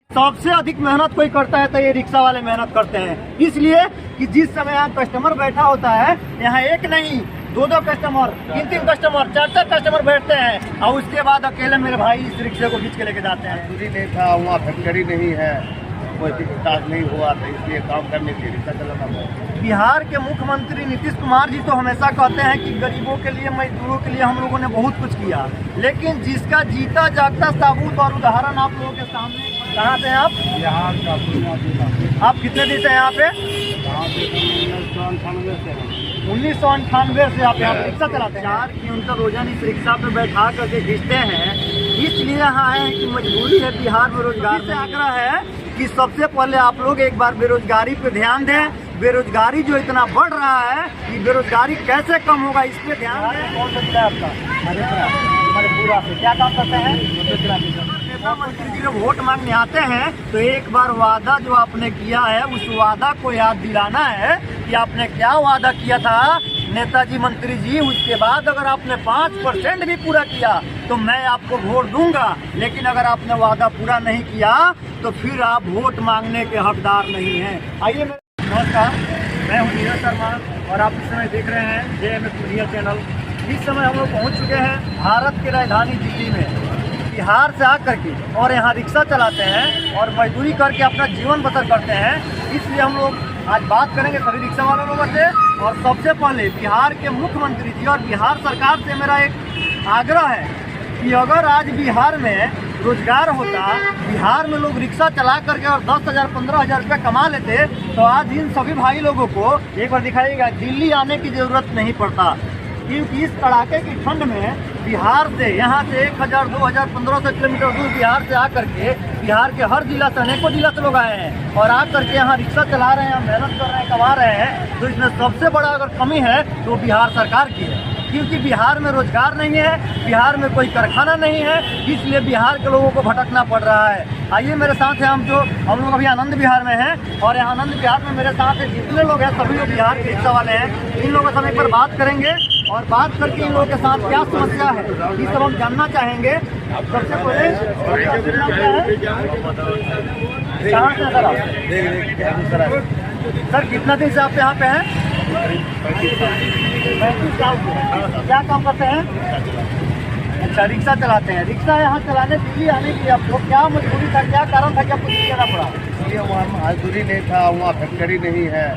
सबसे अधिक मेहनत कोई करता है तो ये रिक्शा वाले मेहनत करते हैं, इसलिए कि जिस समय यहाँ कस्टमर बैठा होता है, यहाँ एक नहीं दो कस्टमर, तीन कस्टमर, चार कस्टमर बैठते हैं और उसके बाद अकेले मेरे भाई इस रिक्शे को खींच के लेके जाते हैं। दूरी नहीं था, वहाँ फैक्ट्री नहीं है, कोई काज नहीं हुआ था, इसलिए काम करने के लिए रिक्शा चलाना पड़ा। बिहार के मुख्यमंत्री नीतीश कुमार जी तो हमेशा कहते हैं कि गरीबों के लिए, मजदूरों के लिए हम लोगों ने बहुत कुछ किया, लेकिन जिसका जीता जागता सबूत और उदाहरण आप लोगों के सामने। कहाँ से हैं आप? बिहार का पूर्णिया जिला। आप कितने दिन से हैं यहाँ पे? 1998 से आप यहाँ पे रिक्शा चलाते हैं। 4 किलोमीटर रोजाना इस रिक्शा पे बैठा करके खींचते हैं, इसलिए यहाँ आए हैं कि मजबूरी है बिहार में रोजगार से। आग्रह है कि सबसे पहले आप लोग एक बार बेरोजगारी पे ध्यान दें। बेरोजगारी जो इतना बढ़ रहा है, ये बेरोजगारी कैसे कम होगा, इस पे ध्यान दें। कौन सा जिला है आपका? मधेपुरा से। क्या काम करते हैं? नेता मंत्री जी जब वोट मांगने आते हैं तो एक बार वादा जो आपने किया है, उस वादा को याद दिलाना है कि आपने क्या वादा किया था नेताजी मंत्री जी। उसके बाद अगर आपने 5% भी पूरा किया तो मैं आपको वोट दूंगा, लेकिन अगर आपने वादा पूरा नहीं किया तो फिर आप वोट मांगने के हकदार नहीं हैं। आइए, नमस्कार, मैं हूँ नीरज शर्मा और आप इस समय देख रहे हैं JMS मीडिया चैनल। इस समय हम लोग पहुँच चुके हैं भारत की राजधानी दिल्ली में। बिहार से आकर के और यहाँ रिक्शा चलाते हैं और मजदूरी करके अपना जीवन बसर करते हैं, इसलिए हम लोग आज बात करेंगे सभी रिक्शा वालों लोगों से। और सबसे पहले बिहार के मुख्यमंत्री जी और बिहार सरकार से मेरा एक आग्रह है कि अगर आज बिहार में रोजगार होता, बिहार में लोग रिक्शा चला करके और 10,000 15,000 रुपये कमा लेते, तो आज इन सभी भाई लोगों को एक बार दिखाइएगा दिल्ली आने की ज़रूरत नहीं पड़ता। क्योंकि इस कड़ाके की ठंड में बिहार से, यहाँ से 1,000 2,000 1,500 किलोमीटर दूर बिहार से आकर के, बिहार के हर जिला से, अनेकों जिला से लोग आए हैं और आकर के यहाँ रिक्शा चला रहे हैं, मेहनत कर रहे हैं, कमा रहे हैं। तो इसमें सबसे बड़ा अगर कमी है तो बिहार सरकार की है, क्योंकि बिहार में रोजगार नहीं है, बिहार में कोई कारखाना नहीं है, इसलिए बिहार के लोगों को भटकना पड़ रहा है। आइए मेरे साथ हैं, हम लोग अभी आनंद विहार में हैं और यहाँ आनंद विहार में मेरे साथ जितने लोग हैं सभी लोग बिहार के रिक्शा वाले हैं। इन लोगों से हम एक बार बात करेंगे और बात करके इन लोगों के साथ क्या समस्या है ये सब हम जानना चाहेंगे। सबसे पहले कहाँ से सर आप? सर कितना दिन से आप यहाँ पे हैं? 35 साल से। क्या काम करते हैं? अच्छा, रिक्शा चलाते हैं। रिक्शा यहाँ चलाने दिल्ली आने की आपको क्या मजबूरी था, क्या कारण था कि आपको दिल्ली आना पड़ा? इसलिए वहाँ मजदूरी नहीं था, वहाँ फैक्ट्री नहीं है,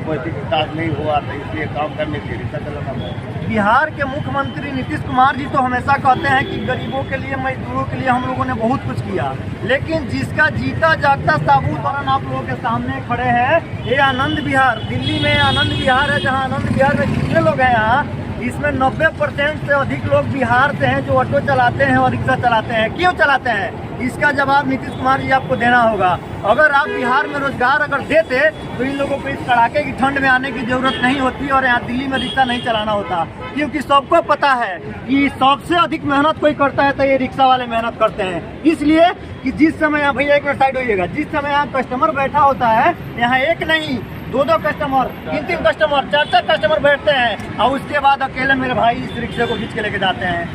कोई काज नहीं हुआ था, इसलिए काम करने के लिए रिक्शा चलाना पड़ा। बिहार के मुख्यमंत्री नीतीश कुमार जी तो हमेशा कहते हैं कि गरीबों के लिए, मजदूरों के लिए हम लोगों ने बहुत कुछ किया, लेकिन जिसका जीता जागता सबूत आप लोगों के सामने खड़े हैं, ये आनंद विहार दिल्ली में आनंद विहार है। जहाँ आनंद विहार में जितने लोग हैं यहाँ, इसमें 90% से अधिक लोग बिहार से हैं जो ऑटो चलाते हैं और रिक्शा चलाते हैं। क्यों चलाते हैं, इसका जवाब नीतीश कुमार जी आपको देना होगा। अगर आप बिहार में रोजगार अगर देते तो इन लोगों को इस कड़ाके की ठंड में आने की जरूरत नहीं होती और यहाँ दिल्ली में रिक्शा नहीं चलाना होता। क्योंकि सबको पता है कि सबसे अधिक मेहनत कोई करता है तो ये रिक्शा वाले मेहनत करते हैं, इसलिए कि जिस समय यहाँ, भैया एक मिनट साइड होइएगा, जिस समय यहाँ कस्टमर बैठा होता है, यहाँ एक नहीं दो कस्टमर, तीन कस्टमर, चार कस्टमर बैठते हैं और उसके बाद अकेले मेरे भाई इस रिक्शे को खींच के लेके जाते हैं।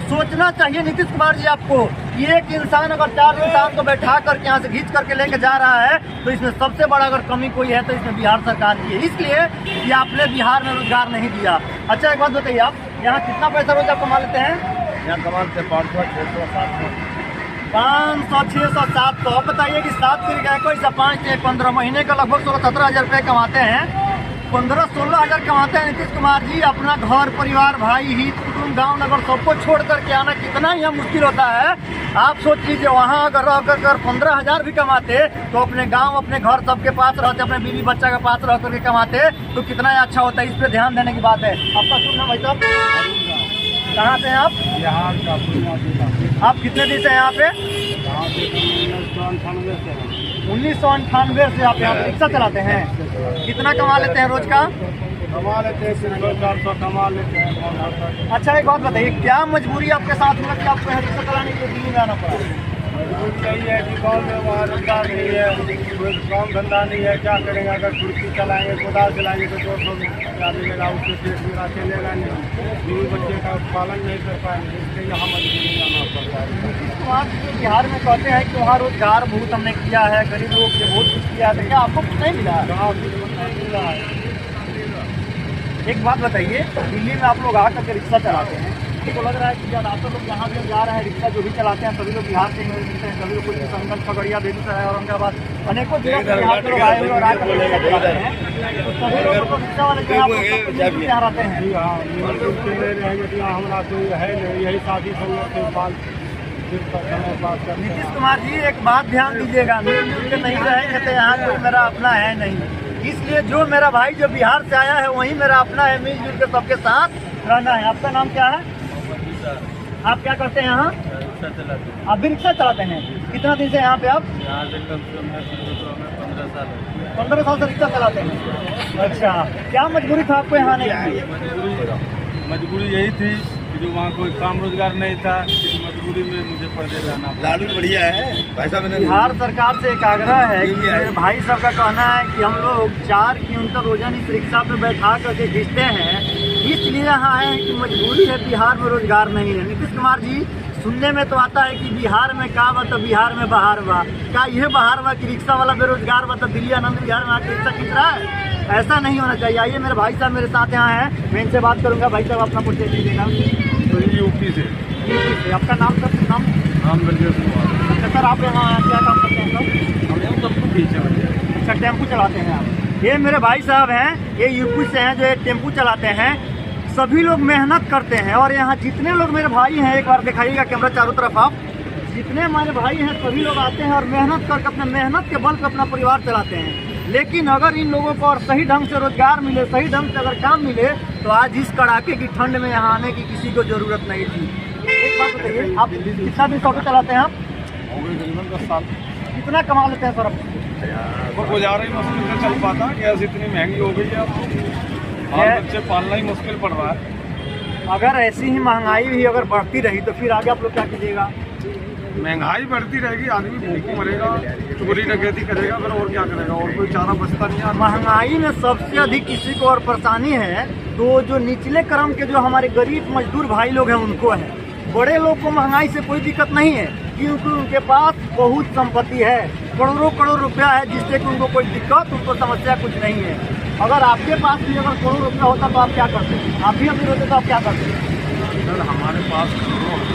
सोचना चाहिए नीतीश कुमार जी आपको कि एक इंसान अगर 4 इंसान को बैठा करके यहाँ से खींच करके लेके जा रहा है तो इसमें सबसे बड़ा अगर कमी कोई है तो इसमें बिहार सरकार की है, इसलिए कि आपने बिहार में रोजगार नहीं दिया। अच्छा, एक बात बताइए, आप यहाँ कितना पैसा रोज आप कमा लेते हैं? यहाँ कमाते 500 600 700 500 600 700। बताइए कि 7 तरीके को इसे 5 से 15 महीने का लगभग 16-17 हज़ार रुपये कमाते हैं। 15-16 हज़ार कमाते हैं नीतीश कुमार जी। अपना घर परिवार, भाई, हित कुटुंब, गांव नगर सबको छोड़ करके आना कितना यहाँ मुश्किल होता है। आप सोच लीजिए, वहाँ अगर 15 हज़ार भी कमाते तो अपने गांव, अपने घर सबके पास रहते, अपने बीवी बच्चा के पास रह करके कमाते तो कितना अच्छा होता है। इस पर ध्यान देने की बात है। आपका शुभ नाम भाई साहब? कहाँ से हैं आप? बिहार का पूर्णिया जिला। आप कितने दिन से यहाँ पे? 1998 से आप यहाँ पे रिक्शा चलाते हैं। कितना कमा लेते हैं रोज का? कमा लेते हैं 400 कमा लेते हैं। अच्छा, एक बात बताइए, क्या मजबूरी आपके साथ हुआ कि आपको यहाँ रिक्शा चलाने के लिए दिल्ली में आना पड़ा? यही है कि गाँव में वहाँ रोजगार नहीं है, कोई काम धंधा नहीं है, क्या करेंगे? अगर कुर्सी चलाएंगे, गोदाम चलाएंगे तो 200 रुपया मिलेगा, उससे पेट पूरा चलेगा नहीं, बीवी बच्चे का पालन नहीं कर पाएंगे, इसलिए यहाँ मजबूरी जाना पड़ता है। तो आप बिहार में कहते हैं कि वहाँ रोजगार बहुत हमने किया है, गरीब लोग के बहुत कुछ किया है, तो क्या आपको कुछ नहीं मिला? कहाँ कुछ नहीं मिल रहा है। एक बात बताइए, दिल्ली में आप लोग आकर के रिक्शा चलाते हैं, तो लग रहा है कि ज़्यादातर लोग जहाँ भी जा रहे हैं रिक्शा जो भी चलाते हैं सभी लोग बिहार से मिलते हैं, सभी लोग कुछ संगल खगड़िया बेगूसराय औरंगाबाद अनेकों जगह से बिहार के लोग आए हुए और आकर रिक्शा चलाते हैं, तो सभी लोग तो रिक्शा वाले जो है यहाँ रहते हैं। हाँ, मिलजुल ले रहेंगे तो यहाँ हमारा कोई है नहीं, यही शादी संगत के बाल नीतीश कुमार जी एक बात ध्यान दीजिएगा, मिलजुल के नहीं रहेंगे तो यहाँ कोई मेरा अपना है नहीं, इसलिए जो मेरा भाई जो बिहार से आया है वही मेरा अपना है, मिलजुल के सबके साथ रहना है। आपका नाम क्या है? आप क्या करते हैं यहाँ? आप भी रिक्शा चलाते हैं? कितना दिन से यहाँ पे आप? 15 साल से रिक्शा चलाते हैं। अच्छा, क्या मजबूरी था आपको यहाँ आने की? मजबूरी यही थी कि जो वहाँ कोई काम रोजगार नहीं था, इस मजबूरी में मुझे परदेश जाना पड़ा। लालू बढ़िया है, पैसा मैंने बिहार सरकार से एक आग्रह है कि मेरे भाई साहब का कहना है कि हम लोग 4 क्विंटल रोजाना इस रिक्शा पे बैठा करके खींचते हैं, इसलिए यहाँ आए हैं कि मजबूरी है, बिहार में रोजगार नहीं है। नीतीश कुमार जी, सुनने में तो आता है कि बिहार में का बा तो बिहार में बहार बा, क्या यह बहार बा कि रिक्शा वाला बेरोजगार बा तो दिल्ली आनंद बिहार में आके रिक्शा खींच रहा है? ऐसा नहीं होना चाहिए। आइए मेरे भाई साहब मेरे साथ यहाँ हैं, मैं इनसे बात करूँगा। भाई साहब अपना परिचय दीजिएगा। यूपी से। आपका नाम सर? नाम ब्रजेश कुमार। अच्छा सर, आप यहाँ क्या काम करते हैं सर? हम टेम्पू खींचे। अच्छा, टेम्पू चलाते हैं आप। ये मेरे भाई साहब हैं, ये यूपी से हैं जो ये टेम्पू चलाते हैं। सभी लोग मेहनत करते हैं और यहाँ जितने लोग मेरे भाई हैं, एक बार दिखाइएगा कैमरा चारों तरफ आप, जितने हमारे भाई हैं सभी लोग आते हैं और मेहनत करके अपने मेहनत के बल पर अपना परिवार चलाते हैं। लेकिन अगर इन लोगों को और सही ढंग से रोजगार मिले, सही ढंग से अगर काम मिले, तो आज इस कड़ाके की ठंड में यहाँ आने की किसी को जरूरत नहीं थी। एक बात बताइए, आप कितना दिन ऑटो चलाते हैं आप? तकरीबन 10 साल। कितना कमा लेते हैं सर आप? वो गुजारा ही मुश्किल से चल पाता, गैस इतनी महंगी हो गई है, बाल बच्चे पालना ही मुश्किल पड़ रहा है। अगर ऐसी ही महंगाई भी अगर बढ़ती रही तो फिर आगे आप लोग क्या कीजिएगा? महंगाई बढ़ती रहेगी, आदमी भूख मरेगा, चोरी डकैती करेगा, फिर और क्या करेगा? और कोई चारा बचता नहीं है। महंगाई में सबसे अधिक किसी को और परेशानी है तो जो निचले क्रम के जो हमारे गरीब मजदूर भाई लोग हैं उनको है। बड़े लोग को महंगाई से कोई दिक्कत नहीं है क्योंकि उनके पास बहुत संपत्ति है, करोड़ों करोड़ रुपया है, जिससे कि उनको कोई दिक्कत, उनको समस्या कुछ नहीं है। अगर आपके पास भी अगर करोड़ रुपया होता तो आप क्या करते? आप भी अमीर होते तो आप क्या करते? अगर हमारे पास करोड़ों होता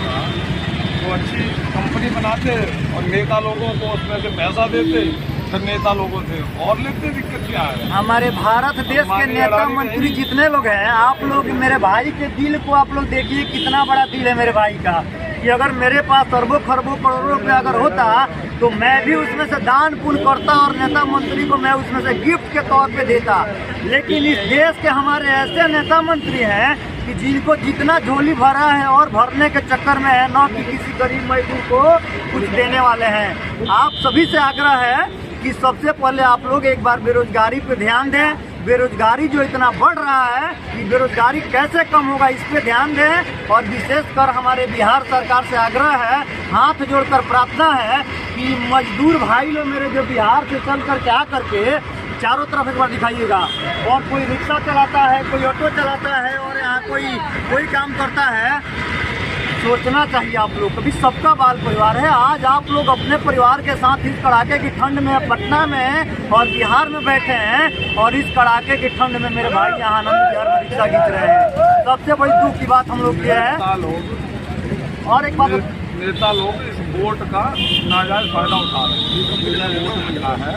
तो अच्छी कंपनी बनाते और नेता लोगों को उसमें से पैसा देते, फिर नेता लोगों से और लेते। दिक्कत क्या है? हमारे भारत देश के नेता मंत्री जितने लोग हैं, आप लोग मेरे भाई के दिल को आप लोग देखिए, कितना बड़ा दिल है मेरे भाई का, कि अगर मेरे पास अरबों खरबों करोड़ों रुपया अगर होता तो मैं भी उसमें से दान पुण्य करता और नेता मंत्री को मैं उसमें से गिफ्ट के तौर पे देता। लेकिन इस देश के हमारे ऐसे नेता मंत्री हैं कि जिनको जितना झोली भरा है और भरने के चक्कर में है, न कि किसी गरीब मजदूर को कुछ देने वाले हैं। आप सभी से आग्रह है कि सबसे पहले आप लोग एक बार बेरोजगारी पे ध्यान दें। बेरोजगारी जो इतना बढ़ रहा है कि बेरोजगारी कैसे कम होगा इस पे ध्यान दें। और विशेषकर हमारे बिहार सरकार से आग्रह है, हाथ जोड़कर प्रार्थना है कि मजदूर भाई लोग मेरे जो बिहार से चल कर के आ करके चारों तरफ एक बार दिखाइएगा। और कोई रिक्शा चलाता है, कोई ऑटो चलाता है और यहाँ कोई काम करता है, सोचना चाहिए आप लोग कभी, सबका बाल परिवार है। आज आप लोग अपने परिवार के साथ इस कड़ाके की ठंड में पटना में और बिहार में बैठे हैं और इस कड़ाके की ठंड में मेरे भाई यहाँ आनंद बिहार में रिक्शा खींच रहे हैं। सबसे बड़ी दुख की बात हम लोग ये है। और एक बात, नेता लोग इस वोट का नाजायज फायदा उठा रहे हैं। वोट मिला है,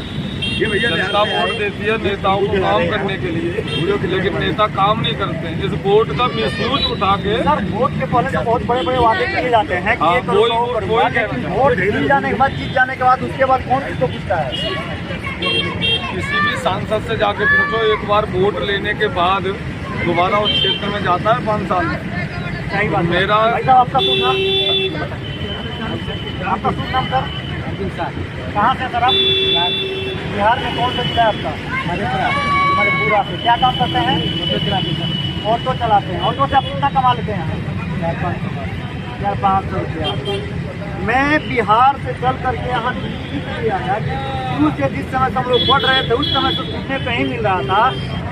ये भैया जनता वोट देती है नेताओं को काम करने के लिए, लेकिन नेता काम नहीं करते हैं। इस वोट का मिसयूज उठा के सर वोट के पहले तो बहुत बड़े बड़े वादे किए जाते हैं कि ये करो, वो करूंगा, लेकिन वोट जीत जाने के बाद, जीत जाने के बाद उसके बाद कौन किसको पूछता है? किसी भी सांसद से जाके पूछो, एक बार वोट लेने के बाद दोबारा उस क्षेत्र में जाता है 5 साल में। सही बात। मेरा आपका शुभ नाम? आपका शुभ नाम सर? कहाँ से सर आप? बिहार में कौन सा जिला है आपका? मधेपुरा से। क्या काम करते हैं? ऑटो चलाते हैं। ऑटो से आप कितना कमा लेते हैं? 400-500 रुपया। मैं बिहार से चल करके यहाँ इसलिए आया कि शुरू से जिस समय से हम लोग पढ़ रहे थे उस समय से सुनने पे ही मिल रहा था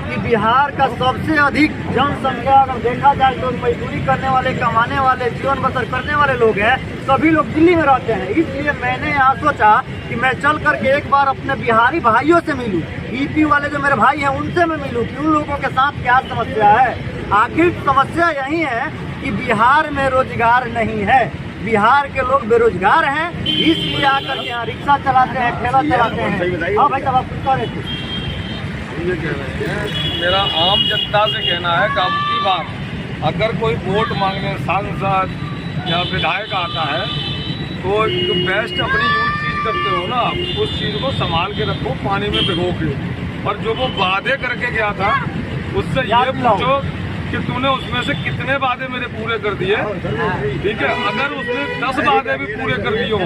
कि बिहार का सबसे अधिक जनसंख्या अगर देखा जाए तो मजदूरी करने वाले, कमाने वाले, जीवन बसर करने वाले लोग हैं, सभी लोग दिल्ली में रहते हैं। इसलिए मैंने यहाँ सोचा कि मैं चल करके एक बार अपने बिहारी भाइयों से मिलूं, यूपी वाले जो मेरे भाई हैं उनसे मैं मिलूं कि उन लोगों के साथ क्या समस्या है। आखिर समस्या यही है कि बिहार में रोजगार नहीं है, बिहार के लोग बेरोजगार हैं, इसलिए आकर के यहाँ रिक्शा चलाते हैं, ठेला चलाते हैं। हाँ भाई साहब, आप कुछ कह रहे थे? ये कह रहे हैं, मेरा आम जनता से कहना है कि अब की बार अगर कोई वोट मांगने सांसद या विधायक आता है तो जो बेस्ट अपनी यूज चीज करते हो ना, उस चीज को संभाल के रखो, पानी में भिगो के। और जो वो वादे करके गया था उससे ये पूछो कि तूने उसमें से कितने वादे मेरे पूरे कर दिए। ठीक है, अगर उसने 10 वादे भी पूरे कर दिए हो,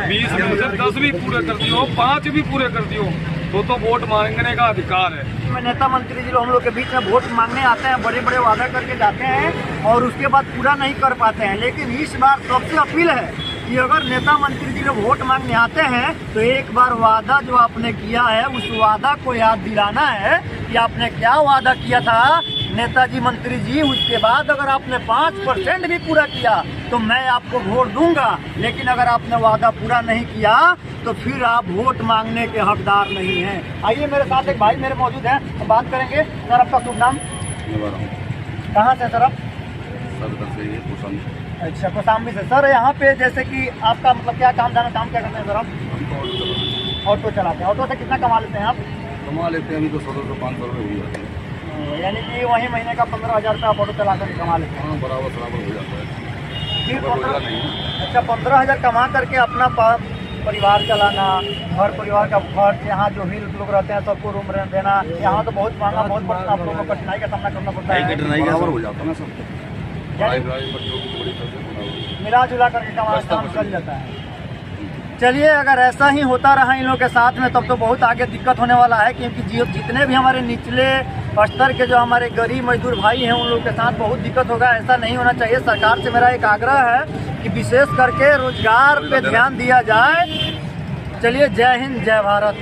20 में से 10 भी पूरे कर दिए हो, 5 भी पूरे कर दिए हो, तो वोट मांगने का अधिकार है। नेता मंत्री जी लोग हम लोग के बीच में वोट मांगने आते हैं, बड़े बड़े वादा करके जाते हैं और उसके बाद पूरा नहीं कर पाते हैं। लेकिन इस बार सबसे अपील है कि अगर नेता मंत्री जी लोग वोट मांगने आते हैं तो एक बार वादा जो आपने किया है उस वादा को याद दिलाना है कि आपने क्या वादा किया था नेताजी मंत्री जी। उसके बाद अगर आपने 5% भी पूरा किया तो मैं आपको वोट दूंगा, लेकिन अगर आपने वादा पूरा नहीं किया तो फिर आप वोट मांगने के हकदार नहीं हैं। आइए मेरे साथ एक भाई मेरे मौजूद हैं, हम बात करेंगे। सर आपका शुभ नाम? कहाँ से सर आप? अच्छा, कौशाम्बी से। सर यहाँ पे जैसे कि आपका मतलब क्या काम जाना, काम क्या करते हैं सर आप? ऑटो चलाते हैं। ऑटो से कितना कमा लेते हैं आप? कमा लेते हैं अभी तो 100-500 रुपये हो जाते हैं। यानी कि वही महीने का 15,000 रुपये आप ऑटो चला कर कमा लेते हैं? हाँ, बराबर हो जाता है। फिर 15,000 कमा करके अपना परिवार चलाना, घर परिवार का खर्च, यहाँ जो भी लोग रहते हैं सबको रूम रेंट देना, यहाँ तो बहुत महंगा, बहुत पड़ता है, आप लोगों को कठिनाई का सामना करना पड़ता है। बराबर हो जाता है ना सब, मिला जुला करके काम चल जाता है। चलिए, अगर ऐसा ही होता रहा इन लोगों के साथ में तब तो बहुत आगे दिक्कत होने वाला है, क्योंकि जितने भी हमारे निचले स्तर के जो हमारे गरीब मजदूर भाई हैं उन लोगों के साथ बहुत दिक्कत होगा। ऐसा नहीं होना चाहिए। सरकार से मेरा एक आग्रह है कि विशेष करके रोजगार पे ध्यान दिया जाए। चलिए, जय हिंद, जय भारत।